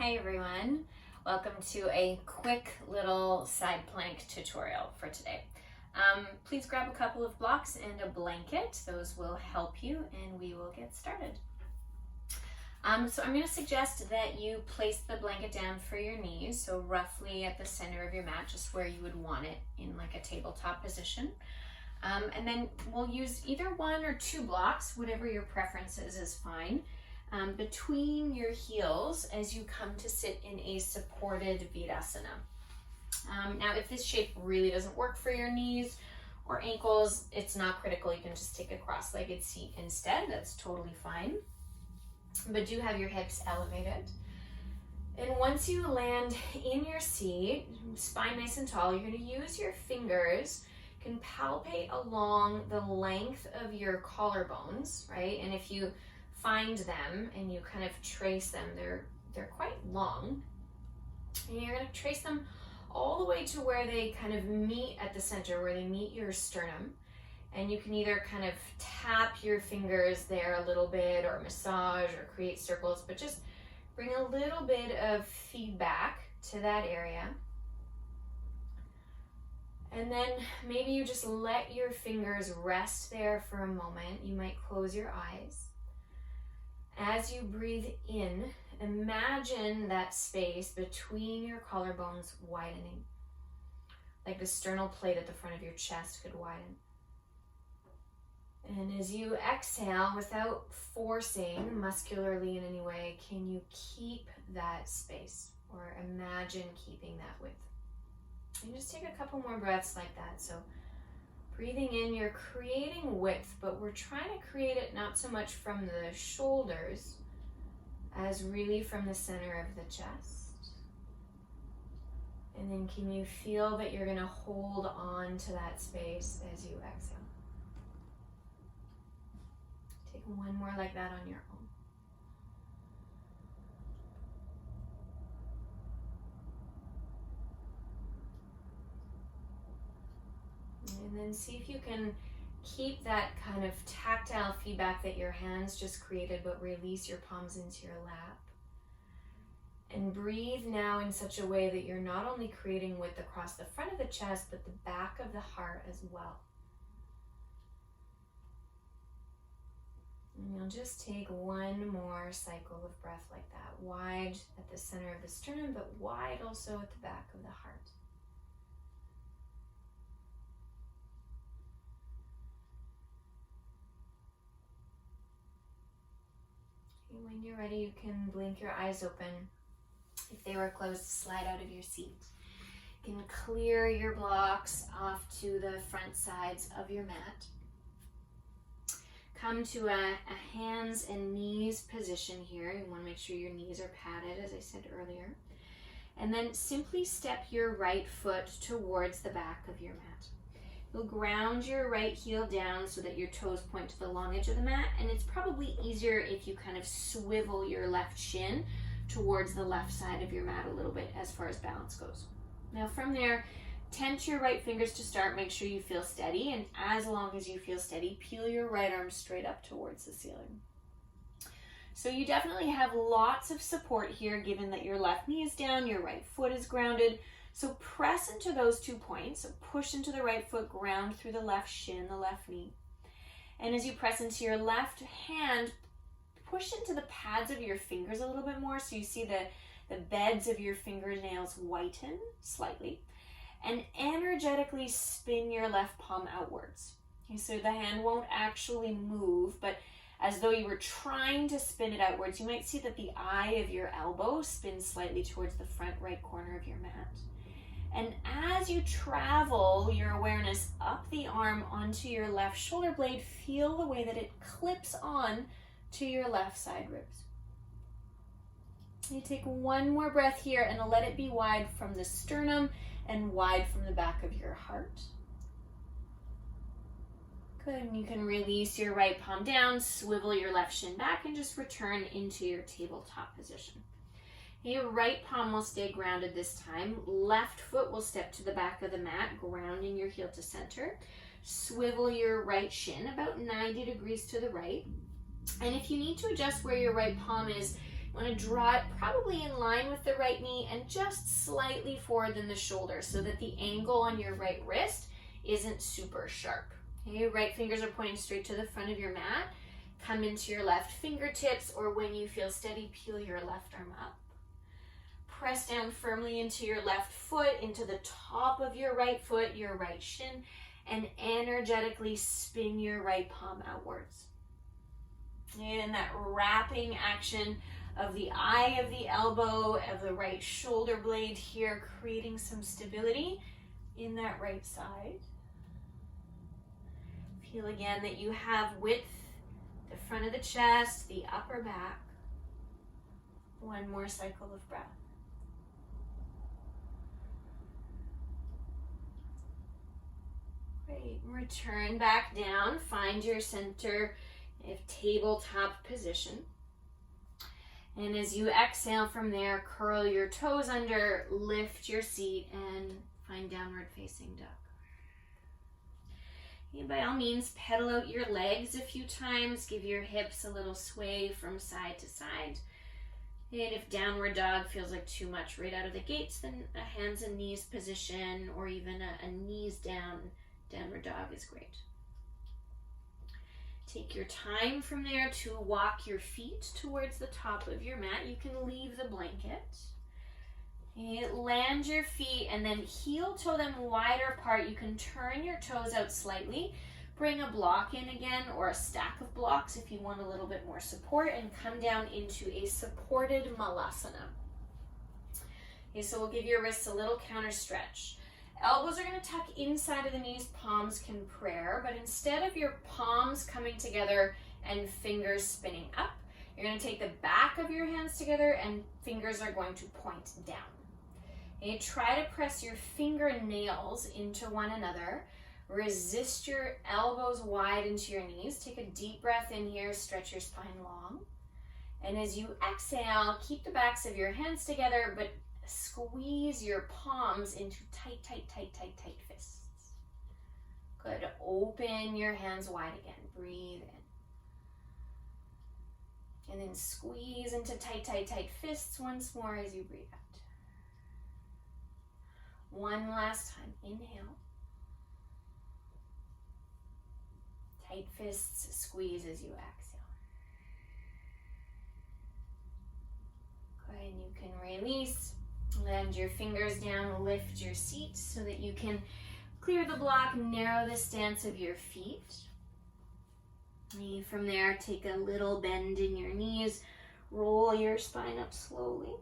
Hi everyone, welcome to a quick little side plank tutorial for today. Please grab a couple of blocks and a blanket, those will help you and we will get started. So I'm going to suggest that you place the blanket down for your knees, so roughly at the center of your mat, just where you would want it in like a tabletop position. And then we'll use either one or two blocks, whatever your preference is fine. Between your heels as you come to sit in a supported Virasana. Now, if this shape really doesn't work for your knees or ankles, it's not critical. You can just take a cross-legged seat instead. That's totally fine. But do have your hips elevated. And once you land in your seat, spine nice and tall, you're going to use your fingers. You can palpate along the length of your collarbones, right? And if you find them and you kind of trace them, they're quite long, and you're going to trace them all the way to where they kind of meet at the center, where they meet your sternum. And you can either kind of tap your fingers there a little bit or massage or create circles, but just bring a little bit of feedback to that area. And then maybe you just let your fingers rest there for a moment. You might close your eyes. As you breathe in, imagine that space between your collarbones widening, like the sternal plate at the front of your chest could widen. And as you exhale, without forcing muscularly in any way, can you keep that space, or imagine keeping that width? And just take a couple more breaths like that. So breathing in, you're creating width, but we're trying to create it not so much from the shoulders as really from the center of the chest. And then can you feel that you're going to hold on to that space as you exhale? Take one more like that on your own. And then see if you can keep that kind of tactile feedback that your hands just created, but release your palms into your lap. And breathe now in such a way that you're not only creating width across the front of the chest, but the back of the heart as well. And you'll just take one more cycle of breath like that, wide at the center of the sternum, but wide also at the back of the heart. When you're ready, you can blink your eyes open. If they were closed, slide out of your seat. You can clear your blocks off to the front sides of your mat. Come to a hands and knees position here. You want to make sure your knees are padded, as I said earlier. And then simply step your right foot towards the back of your mat. You'll ground your right heel down so that your toes point to the long edge of the mat, and it's probably easier if you kind of swivel your left shin towards the left side of your mat a little bit as far as balance goes. Now from there, tense your right fingers to start. Make sure you feel steady, and as long as you feel steady, peel your right arm straight up towards the ceiling. So you definitely have lots of support here, given that your left knee is down, your right foot is grounded. So press into those 2 points. So push into the right foot, ground through the left shin, the left knee. And as you press into your left hand, push into the pads of your fingers a little bit more, so you see the beds of your fingernails whiten slightly. And energetically spin your left palm outwards. Okay, so the hand won't actually move, but as though you were trying to spin it outwards, you might see that the eye of your elbow spins slightly towards the front right corner of your mat. And as you travel your awareness up the arm onto your left shoulder blade, feel the way that it clips on to your left side ribs. You take one more breath here and let it be wide from the sternum and wide from the back of your heart. Good, and you can release your right palm down, swivel your left shin back, and just return into your tabletop position. Your right palm will stay grounded this time. Left foot will step to the back of the mat, grounding your heel to center. Swivel your right shin about 90 degrees to the right. And if you need to adjust where your right palm is, You want to draw it probably in line with the right knee and just slightly forward than the shoulder so that the angle on your right wrist isn't super sharp. Okay, right fingers are pointing straight to the front of your mat. Come into your left fingertips, or when you feel steady, peel your left arm up. Press down firmly into your left foot, into the top of your right foot, your right shin, and energetically spin your right palm outwards. And that wrapping action of the eye of the elbow, of the right shoulder blade here, creating some stability in that right side. Feel again that you have width, the front of the chest, the upper back. One more cycle of breath. Great. Return back down. Find your center of tabletop position. And as you exhale from there, curl your toes under, lift your seat, and find downward facing dog. And by all means, pedal out your legs a few times. Give your hips a little sway from side to side. And if downward dog feels like too much right out of the gates, then a hands and knees position, or even a knees down, downward dog is great. Take your time from there to walk your feet towards the top of your mat. You can leave the blanket. And land your feet and then heel toe them wider apart. You can turn your toes out slightly. Bring a block in again, or a stack of blocks if you want a little bit more support, and come down into a supported malasana. Okay, so we'll give your wrists a little counter stretch. Elbows are going to tuck inside of the knees, palms can prayer, but instead of your palms coming together and fingers spinning up, you're going to take the back of your hands together and fingers are going to point down. Okay, try to press your fingernails into one another. Resist your elbows wide into your knees. Take a deep breath in here, stretch your spine long. And as you exhale, keep the backs of your hands together, but squeeze your palms into tight, tight, tight, tight, tight fists. Good. Open your hands wide again. Breathe in. And then squeeze into tight, tight, tight fists once more as you breathe out. One last time. Inhale. Tight fists, squeeze as you exhale. Good. And you can release. Land your fingers down, lift your seat so that you can clear the block, narrow the stance of your feet. And from there, take a little bend in your knees, roll your spine up slowly.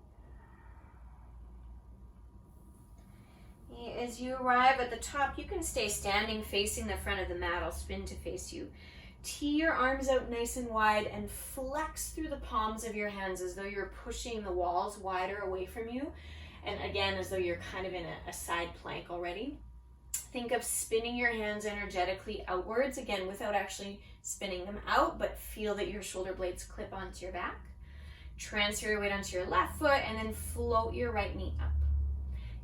As you arrive at the top, you can stay standing facing the front of the mat. I'll spin to face you. Tee your arms out nice and wide and flex through the palms of your hands as though you're pushing the walls wider away from you. And again, as though you're kind of in a side plank already. Think of spinning your hands energetically outwards, again, without actually spinning them out, but feel that your shoulder blades clip onto your back. Transfer your weight onto your left foot and then float your right knee up.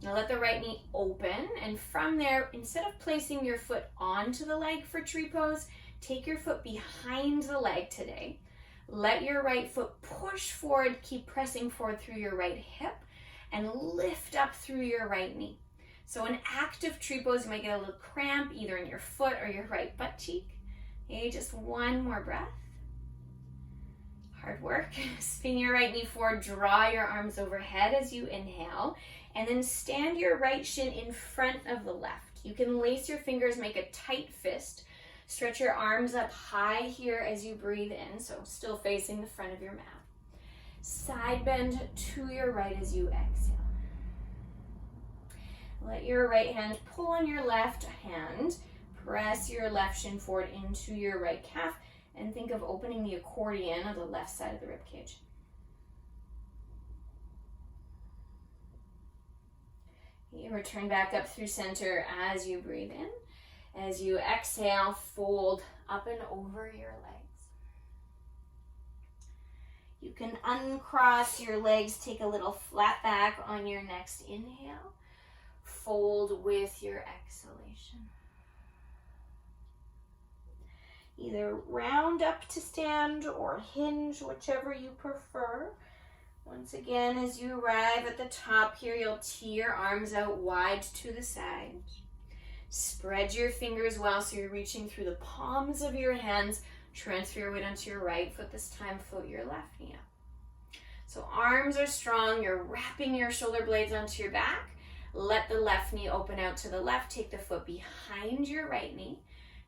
Now let the right knee open, and from there, instead of placing your foot onto the leg for tree pose, take your foot behind the leg today. Let your right foot push forward, keep pressing forward through your right hip, and lift up through your right knee. So in active tree pose, you might get a little cramp either in your foot or your right butt cheek. Okay, just one more breath. Hard work. Spin your right knee forward, draw your arms overhead as you inhale, and then stand your right shin in front of the left. You can lace your fingers, make a tight fist. Stretch your arms up high here as you breathe in, so still facing the front of your mat. Side bend to your right as you exhale. Let your right hand pull on your left hand. Press your left shin forward into your right calf and think of opening the accordion of the left side of the rib cage. You return back up through center as you breathe in. As you exhale, fold up and over your legs. You can uncross your legs, take a little flat back on your next inhale. Fold with your exhalation. Either round up to stand or hinge, whichever you prefer. Once again, as you arrive at the top here, you'll tee your arms out wide to the side. Spread your fingers well so you're reaching through the palms of your hands. Transfer your weight onto your right foot. This time, float your left knee up. So arms are strong. You're wrapping your shoulder blades onto your back. Let the left knee open out to the left. Take the foot behind your right knee.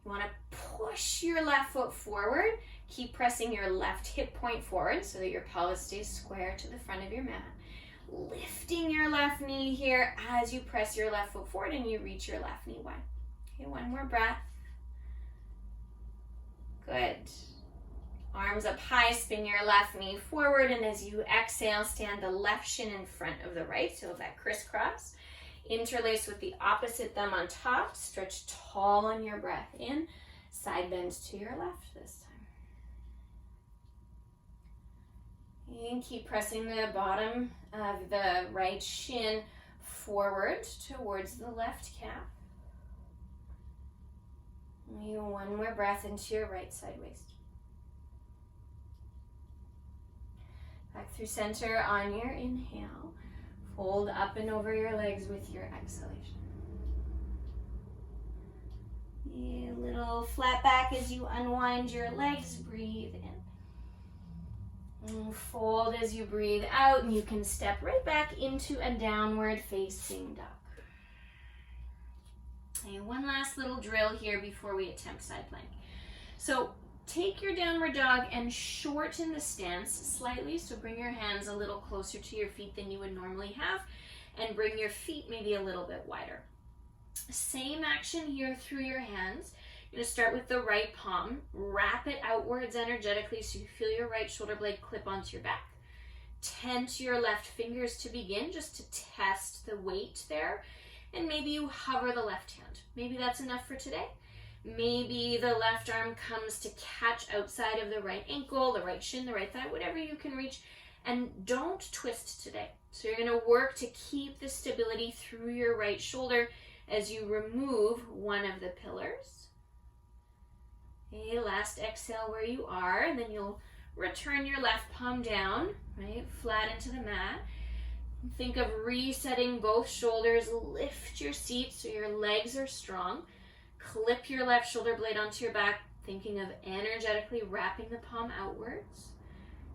You want to push your left foot forward. Keep pressing your left hip point forward so that your pelvis stays square to the front of your mat. Lifting your left knee here as you press your left foot forward and you reach your left knee wide. Okay, one more breath. Good. Arms up high, spin your left knee forward, and as you exhale, stand the left shin in front of the right, so that crisscross. Interlace with the opposite thumb on top. Stretch tall on your breath in. Side bend to your left this time. And keep pressing the bottom of the right shin forward towards the left calf. One more breath into your right side waist. Back through center on your inhale. Fold up and over your legs with your exhalation. A little flat back as you unwind your legs. Breathe in. And fold as you breathe out, and you can step right back into a downward facing dog. Okay, one last little drill here before we attempt side plank. So take your downward dog and shorten the stance slightly. So bring your hands a little closer to your feet than you would normally have, and bring your feet maybe a little bit wider. Same action here through your hands. You're going to start with the right palm. Wrap it outwards energetically so you feel your right shoulder blade clip onto your back. Tent your left fingers to begin, just to test the weight there. And maybe you hover the left hand. Maybe that's enough for today. Maybe the left arm comes to catch outside of the right ankle, the right shin, the right thigh, whatever you can reach. And don't twist today. So you're going to work to keep the stability through your right shoulder as you remove one of the pillars. Okay, last exhale where you are, and then you'll return your left palm down, right, flat into the mat. Think of resetting both shoulders. Lift your seat so your legs are strong. Clip your left shoulder blade onto your back, thinking of energetically wrapping the palm outwards.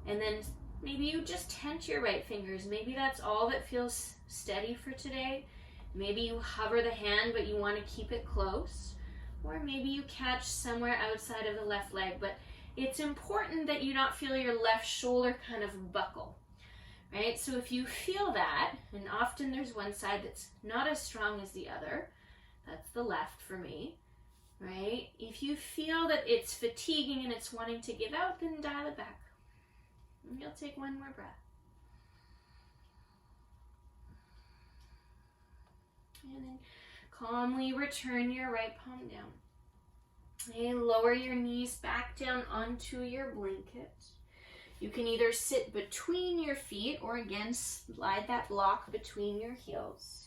And then maybe you just tent your right fingers. Maybe that's all that feels steady for today. Maybe you hover the hand, but you want to keep it close. Or maybe you catch somewhere outside of the left leg. But it's important that you not feel your left shoulder kind of buckle. Right? So if you feel that, and often there's one side that's not as strong as the other, that's the left for me, right? If you feel that it's fatiguing and it's wanting to give out, then dial it back. And you'll take one more breath. And then calmly return your right palm down. And lower your knees back down onto your blanket. You can either sit between your feet or again slide that block between your heels.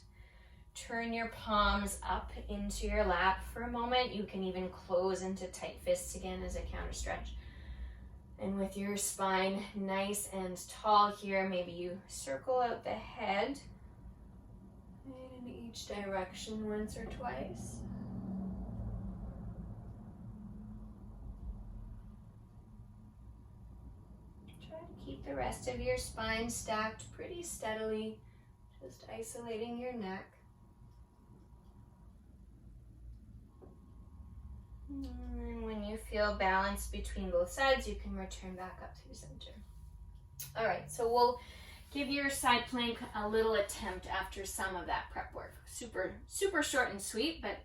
Turn your palms up into your lap for a moment. You can even close into tight fists again as a counter stretch. And with your spine nice and tall here, maybe you circle out the head in each direction once or twice. Keep the rest of your spine stacked pretty steadily, just isolating your neck. And when you feel balance between both sides, you can return back up through center. All right, so we'll give your side plank a little attempt after some of that prep work. Super short and sweet, but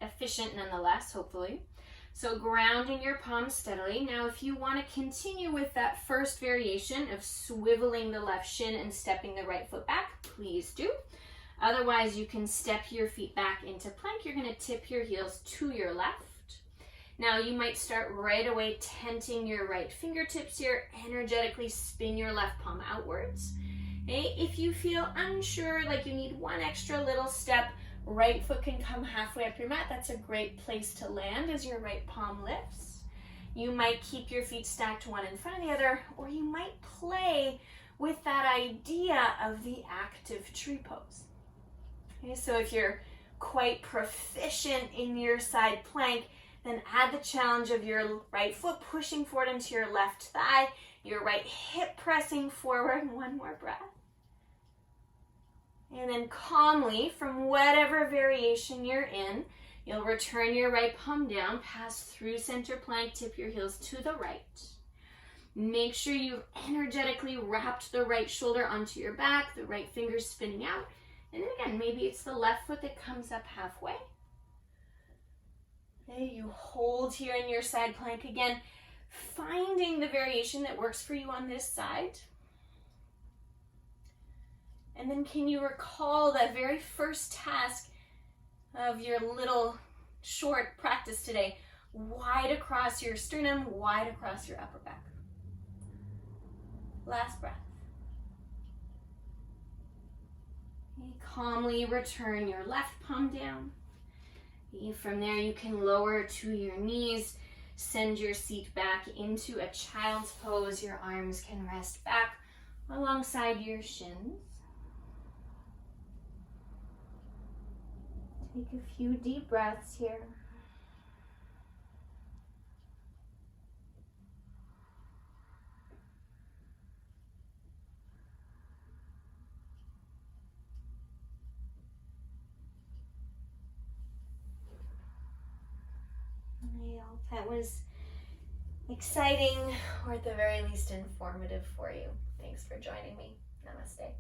efficient nonetheless, hopefully. So grounding your palms steadily. Now if you want to continue with that first variation of swiveling the left shin and stepping the right foot back, please do. Otherwise you can step your feet back into plank. You're going to tip your heels to your left. Now you might start right away tenting your right fingertips here. Energetically spin your left palm outwards. Okay? If you feel unsure, like you need one extra little step, right foot can come halfway up your mat. That's a great place to land as your right palm lifts. You might keep your feet stacked one in front of the other, or you might play with that idea of the active tree pose. Okay, so if you're quite proficient in your side plank, then add the challenge of your right foot pushing forward into your left thigh, your right hip pressing forward. One more breath. And then calmly, from whatever variation you're in, you'll return your right palm down, pass through center plank, tip your heels to the right. Make sure you've energetically wrapped the right shoulder onto your back, the right fingers spinning out. And then again, maybe it's the left foot that comes up halfway. Okay, you hold here in your side plank again, finding the variation that works for you on this side. And then can you recall that very first task of your little short practice today? Wide across your sternum, wide across your upper back. Last breath. Okay, calmly return your left palm down. From there, you can lower to your knees, send your seat back into a child's pose. Your arms can rest back alongside your shins. Take a few deep breaths here. I hope that was exciting, or at the very least informative for you. Thanks for joining me. Namaste.